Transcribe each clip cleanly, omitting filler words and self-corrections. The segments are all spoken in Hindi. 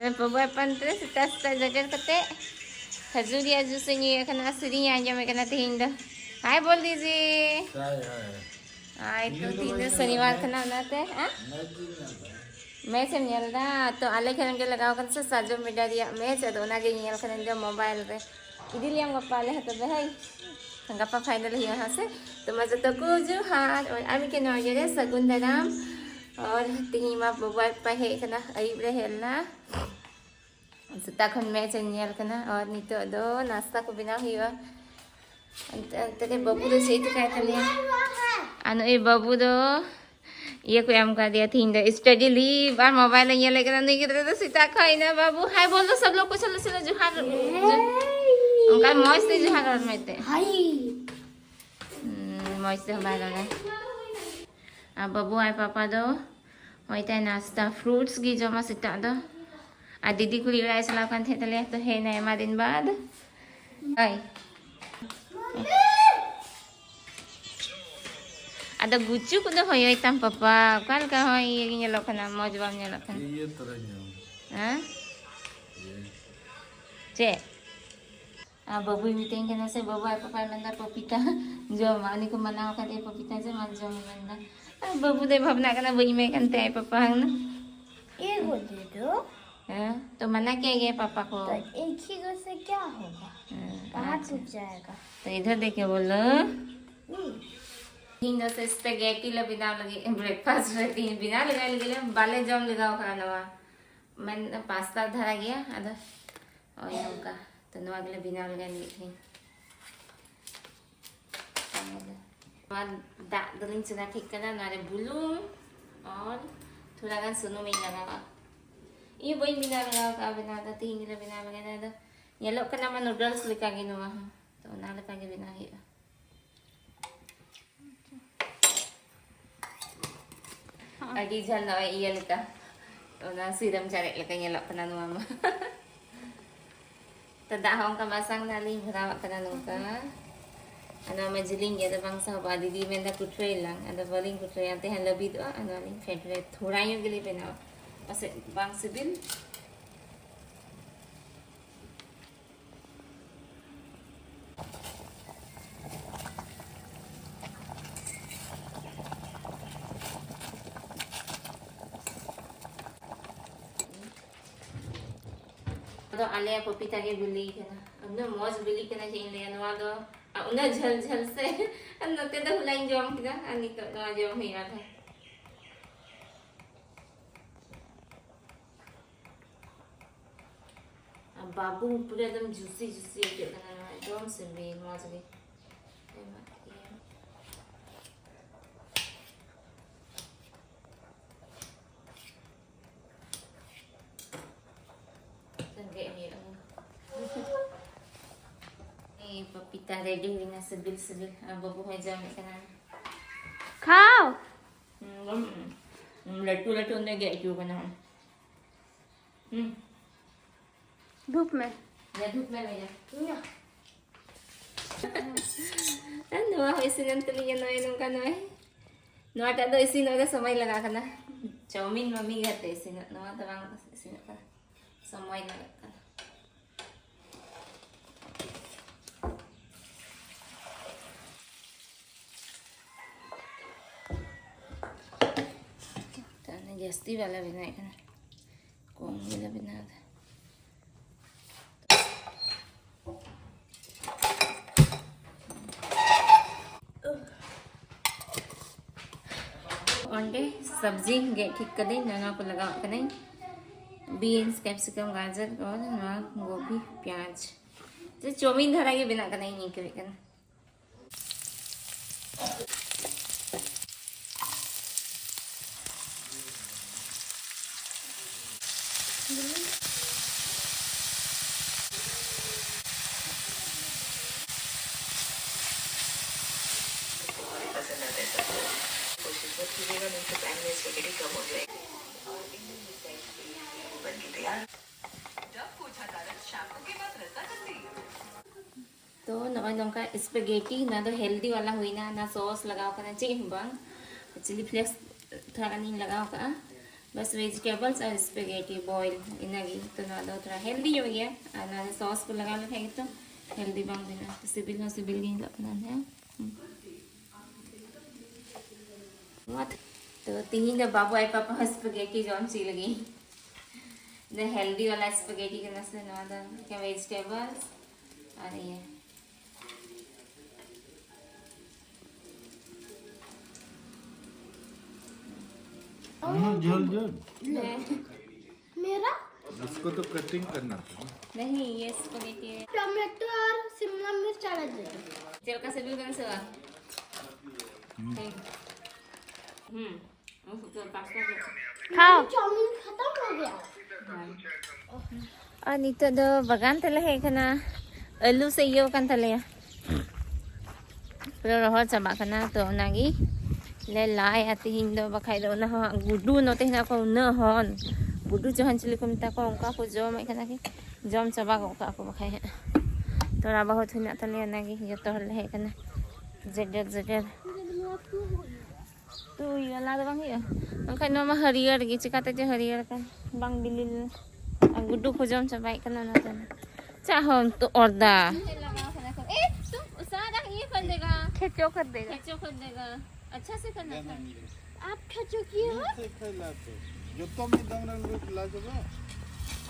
Pembuat pantai setas-setas jaga ketek. Khajuri aju sunyi kena sering aja mereka nanti hinda. Hai बोल दीजिए. हाय तो तीन शनिवार कना नाते हाँ मैच नेलदा तो आले खेलन के लगाव कर से साजो मीडिया दिया मैच तो ना के नेल खेलन जो मोबाइल रे इदी लियम गप्पा ले हतो भाई गप्पा फाइनल ही यहाँ से तो मजे तो कुछ हाँ और अभी के नौजे रे सगुन दाराम और तीन माँ मोबाइल पे है कना अयुब रे हेलना सेता खन मैच नेल कना और नितो दो नाश्ता को बिना हुआ अंतरे बाबू दो सही तो कहते हैं अनु ये बाबू दो ये कोई हम कर दिया थी इंदर स्टडी लीव और मोबाइल ये लेकर नहीं किधर तो सीता खाई ना बाबू हाय बोल दो सब लोग को चलो चलो जुहार उनका मौज से जुहार और में थे मौज से हमारा लगा अब बाबू आए पापा दो होता है नाश्ता फ्रूट्स की जमा सीता दो आ दीदी को लिराई चला कर थे तले तो है ना एमा दिन बाद हाय ada gucu kuda hoy tam papa kan ka hoy nyelok kana moj bam nyelok kan iya teranya ha cek babu meeting kana se babu papa manda papita jo mani ko manaw kan e papita je man jo manda babu de bhavna kana bui me kan te papa na ये को दे दो तो मना क्या गया पापा को तो एक ही को से क्या होगा कहाँ टूट जाएगा तो इधर देखे बोलो हिंदो से स्पेगेटी ला बिना लगे ब्रेकफास्ट रहती है बिना लगा लगे बाले जम लगाओ खाना वा मैं पास्ता धरा गया आधा और यहाँ का तो नवा अगले बिना लगा लगे थे बाद दाग दलिंग चुना ठीक करना नारे बुलूं और थोड़ा गान सुनो में लगा ये वही बिना लगाओ का बिना था तीन ला बिना लगा था ये लोग का नाम नूडल्स लिखा गया नवा तो ना लिखा गया बिना ही Adi jan na iya lita. Ona siram cari leka nyelok kena nuama. Tada hong ka masang nali berawak kena nuka. Ana majiling ya bang sahaba didi menda kutre lang. Ada baling kutre ante han lebih doa ana ling favorite थोड़ा यूं गली पे ना. Pas bang sibil. तो आले पपीता के बिल्ली के ना अन्ना मौज बिल्ली के ना चाहिए ले अनवा दो उन्ना झल झल से अन्ना ते तो हुलाइन जोम किदा अन्नी तो ना जोम ही आता है अब बाबू पूरा एकदम जूसी जूसी के ना जोम से भी मौज के पपीता रेडी हुई ना सिबिल सिबिल अब बबू है जाने का ना खाओ लट्टू लट्टू ने गया क्यों बना धूप में या धूप में ले जा नवा इसी नंतली ये नए नुका नए नवा टा दो इसी नवा समय लगा करना चाउमीन मम्मी करते इसी नवा तो वांग इसी नवा समय लगा जस्ती वाला बनाए करना कौन वाला बना था अंडे सब्जी गे ठीक कर दें नाना को लगा कर दें बीन्स कैप्सिकम गाजर और ना गोभी प्याज जो चौमीन धरा के बिना करना ही नहीं करना तो नवा नौका स्पेगेटी ना तो हेल्दी वाला हुई ना सॉस लगाओ करना चिकन बंग चिली फ्लेक्स थोड़ा नहीं लगाओ का बस वेजिटेबल्स और स्पेगेटी बॉयल इनागी तो ना दो थोड़ा हेल्दी हो गया और ना सॉस को लगा लो खाएंगे तो हेल्दी बन देना तो सिबिल नहीं लगना है। तो तीन बाबू आई पापा स्पेगेटी जॉन सी लगी द हेल्दी वाला स्पेगेटी के नस्ल ना द क्या वेजिटेबल्स और ये झोल झोल मेरा इसको तो कटिंग करना था। नहीं ये स्पेगेटी है टमाटो और शिमला मिर्च डाल दे। तेल का सिबिल करने से खाओ चाउमीन खत्म हो गया। और नीचे दो बगान तले है कना आलू से यो kan tale ya pero rohor sama kana to nagi le lai ati hindo bakai do na gudu no te na ko na hon gudu johan chili ko mita ko onka ko jom ai kana ki jom chaba ko ka ko bakai to ra bahut hina tale nagi joto le he kana jejer tu ya la do bang ya angka no ma harier gi chikate je harier kan bang bilil gudu ko jom chaba ai kana na tan चाहम तो औरदा ए तुम सारा ये कर देगा खेचो कर देगा अच्छा से करना था आप खचो किए हो जो तो मैं दम रंग ला जब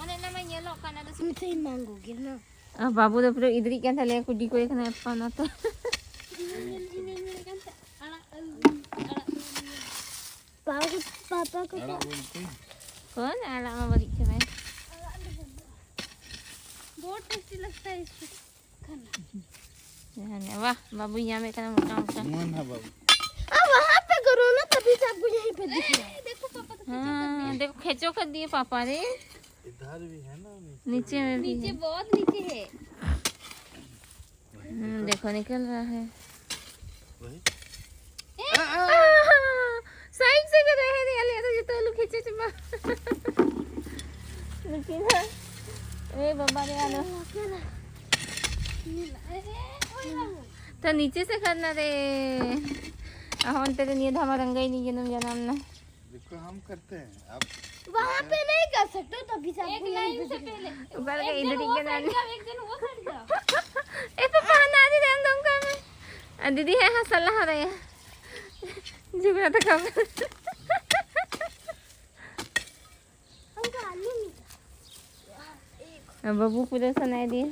ओने ना मैं ये लो करना तो तुमसे ही मांगोगे ना। अब बाबू तो फिर इधर ही क्या था ले कुड़ी को एक ना पाना तो पापा को कौन आला में बड़ी के मैं बहुत टेस्टी लगता है इसको खाना। वाह बाबू यहाँ में करना मोटा मोटा मन है बाबू अब वहाँ पे करो ना तभी सबको यहीं पे दिख रहा है। देखो पापा तो हाँ देखो खेचो कर दिए पापा रे इधर भी है ना नीचे में भी नीचे बहुत नीचे है। देखो निकल रहा है वही साइड से कर रहे हैं ले तो जो तो लोग खींचे चुमा लेकिन ए बाबा रे आलो तो नीचे से करना रे हम तेरे लिए धामा रंगा ही नहीं जन्म ना देखो हम करते हैं आप वहाँ पे नहीं कर सकते तभी सबको एक लाइन से पहले ऊपर के इधर ही के ना एक दिन वो कर जाओ ए पापा ना दे दे तुम का में दीदी है हंसला हो रही है जुगरा तो कम हमको आलू नहीं अब बाबू पूरा सुनाई दिए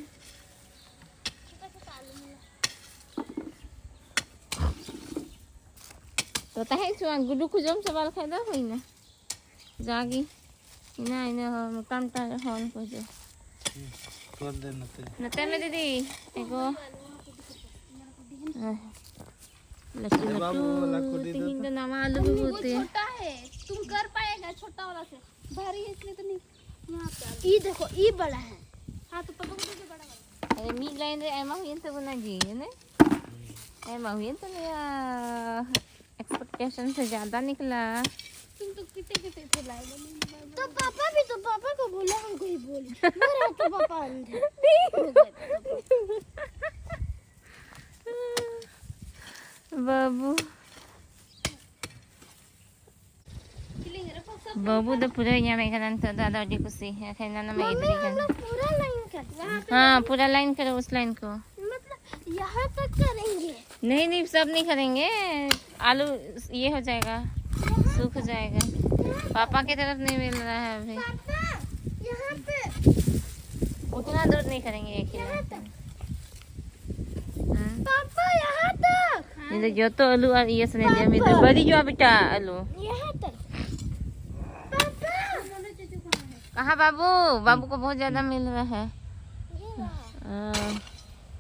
तो ताहे चुआ गुडू को जम सवाल खादा होई ना जागी इना इना काम ता होन को जे कर देना ते नते में दीदी एको लट्टू बाबू वाला को दे दो तीन तो नामा आलू भी होते हैं छोटा है तुम कर पाएगा छोटा वाला से भारी है इसलिए तो नहीं यहाँ पे ये देखो ये बड़ा है। हाँ तो पापा को दे दे बड़ा वाला अरे मी लाइन रे एमा हुई तो बना जी है ना एमा हुई तो मेरा एक्सपेक्टेशन से ज्यादा निकला तुम तो कितने कितने थे लाए तो पापा को बोला हमको ही बोले मेरा तो पापा अंधे बाबू बाबू तो पूरा यहाँ में करना तो दादा जी खुशी है कहना ना मैं इधर ही करना पूरा लाइन कर हाँ पूरा लाइन करो उस लाइन को मतलब यहाँ तक करेंगे। नहीं सब नहीं करेंगे आलू ये हो जाएगा सूख जाएगा पापा की तरफ नहीं मिल रहा है अभी पापा यहाँ पे उतना दूर नहीं करेंगे एक ही पापा यहाँ तक इधर जो तो आलू और ये सुने दिया इधर बड़ी जो बेटा आलू यहाँ तक पापा कहाँ बाबू बाबू को बहुत ज्यादा मिल रहा है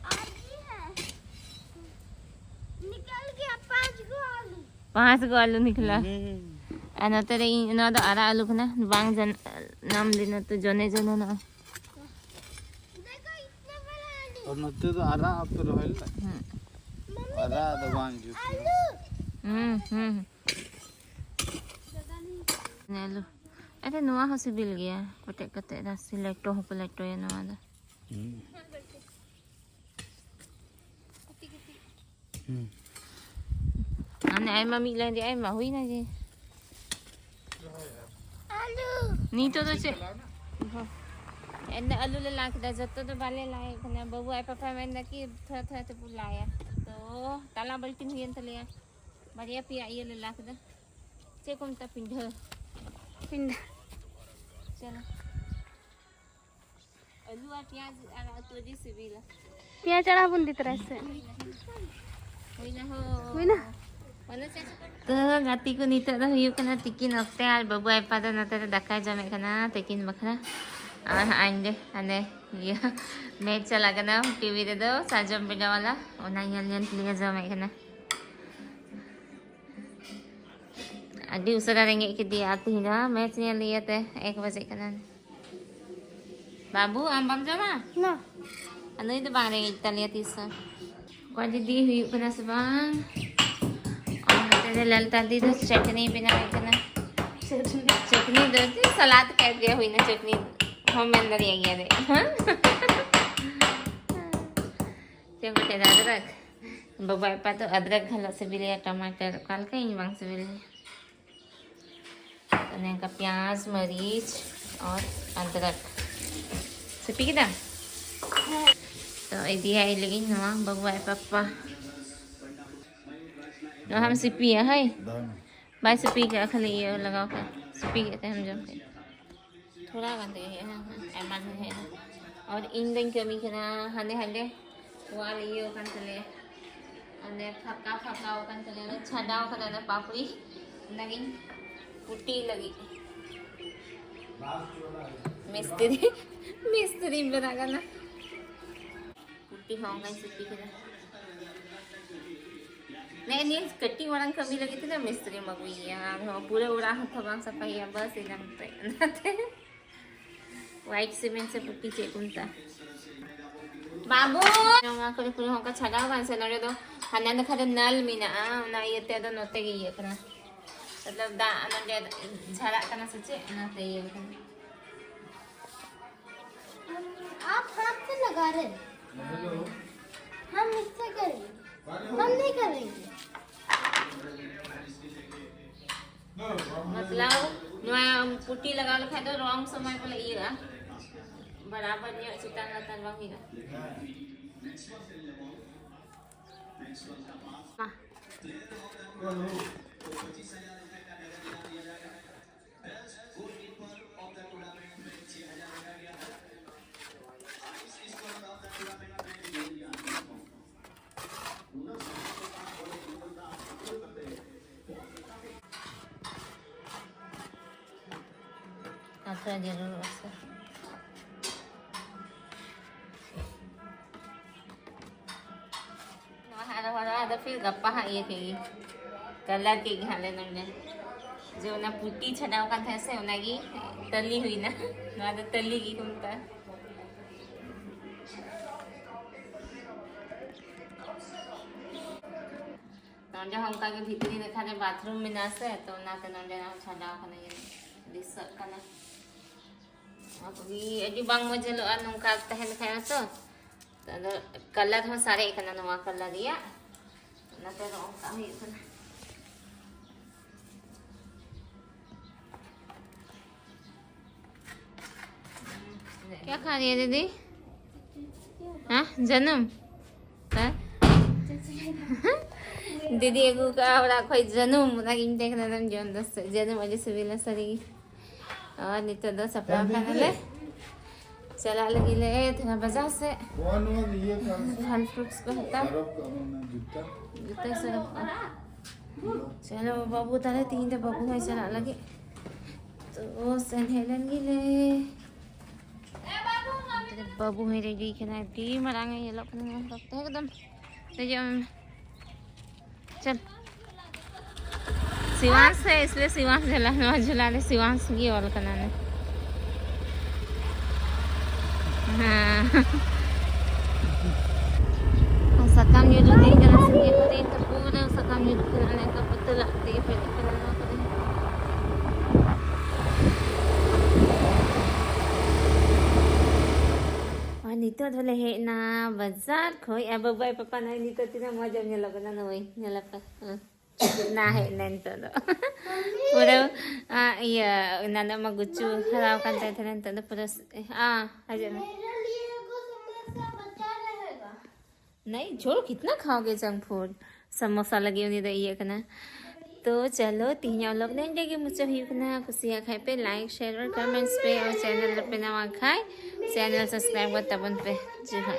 आगे है निकल गया 5 गो आलू निकला ana tere ina do ara alu kana bang jan नाम लेना तो जने जने ना देखो इतना बड़ा आलू और नते तो आरा आप तो रहल आरा दवान जो आलू नेलो अरे नुआ हो सिबिल गया कटे कटे दा सिलेक्टो हो प्लेटो ये नुआ दा आने आई मम्मी ले दे आई मा हुई ना जी Nito tu cik. Enda alu lelaki dah jatuh tu balik lah. Kena bawa apa main lagi thah tu pula ya. Tu tala baltin hujan terlihat. Baria pia iya lelaki dah. Cik kau minta pindah. चलो आलू और प्याज और तो जी सिविला प्याज चढ़ा बुंदी तरह से होई ना mana tu gati ko nito dah huyuk kana tikin okte al babu ai pada nate dakai jame kana tikin bakra ande ya match चला kana tv de do sajam beda wala ona yan liya jame kana अभी उसका रेंगे के दिया आती है ना मैच नहीं लिए थे 1 बजे का ना बाबू आम बम जमा ना अनु itu bang रेंगे kita lihat isa kau jadi huyuk kena sebang और तेरे लाल तंदी तो चटनी बनाए कना चटनी दो थी सलाद कह गया हुई ना चटनी हम अंदर ही गया रे चलो तेरा अदरक बाबा पापा तो अदरक घाला से बिलिया टमाटर काल का इन बंग से बिलिया અને का प्याज मरीच और अदरक sepi kita तो idea lagi nama bawa papa no हम sepi है बाय sepi का खाली ये लगाओ का sepi कहते हैं हम जब थोड़ा गंदे है एमन है और इंदन कमी करना हंदे वाले ये kan चले અને ફકાઓ kan चले छाडाओ करना पापड़ी लगी पुट्टी लगी मिस्त्री बनागा ना पुट्टी होंगे सिटी के नहीं कट्टी वाला कभी लगी थी ना मिस्त्री मगवी यार पूरे उड़ा हाथ बांग सफाई बस एकदम पे वाइट सीमेंट से पुट्टी चेकुंता बाबू नंगा करे पूरे होंगे छाड़ा बांग से नरे दो हन्ना खाते नल मीना ना ये ते दो नोते की ये करना मतलब दा अनंदे झरा करना सच्चे ना ते ये आप हाथ से लगा रहे हम इससे करेंगे हम नहीं करेंगे मतलब नया पुट्टी लगा लो खाए तो रॉन्ग समय पर लगेगा बराबर नहीं चितान लतान वांगेगा apa jero rasa ada फिर गप्पा हाँ ये थी कलर के घाले नंगे जो ना पुट्टी छड़ाव का था से उनागी तली हुई ना ना तो तली की कुंता नंगे हम का के भीतरी देखा ने बाथरूम में ना से तो ना तो नंगे ना छड़ाव का नहीं दिस करना अभी एडी बांग मजे लो अनुका तहन खाया तो कलर हम सारे इकना नवा कलर दिया ना तो रंग का ही इकना क्या खा रही है दीदी हाँ जन्म दीदी एगो का हमरा कोई जन्म लगी देखना हम जन दस जन्म वजह से बिला सरी और नहीं तो दस अपना खाना ले चला लगी ले थोड़ा बाजार से फल फ्रूट्स को हटा जूता से चलो बाबू तारे 3 तो बाबू है चला लगे तो सनहेलन गिले बाबू है रेडी खाना टी मरांगे ये लोग रखते हैं एकदम तो जब चल शिवांश है इसलिए शिवांश झुला ले शिवांश की और बनाने हाँ सकम ये जो नहीं करना चाहिए पर ये तो पूरा सकम ये करने का पता लगती है फिर करना पड़ेगा और नीतो धोले है ना बाजार खोई अब बाय पापा नहीं नीतो तीना मजा नहीं लगना ना वही नहीं लगता Nah, nento do. Puro iya nana magucu haraw kan tayo nento do puro aja में मेरे लिए कुछ समोसा बचा रहेगा नहीं छोड़ो कितना खाओगे जंक फूड समोसा लगे उन्हें तो ये करना तो चलो तीन लोग नहीं देंगे मुझे भी करना कुछ खाए पे लाइक शेयर और कमेंट्स पे और चैनल पे नवा खाए चैनल सब्सक्राइब कर तब पे जी हाँ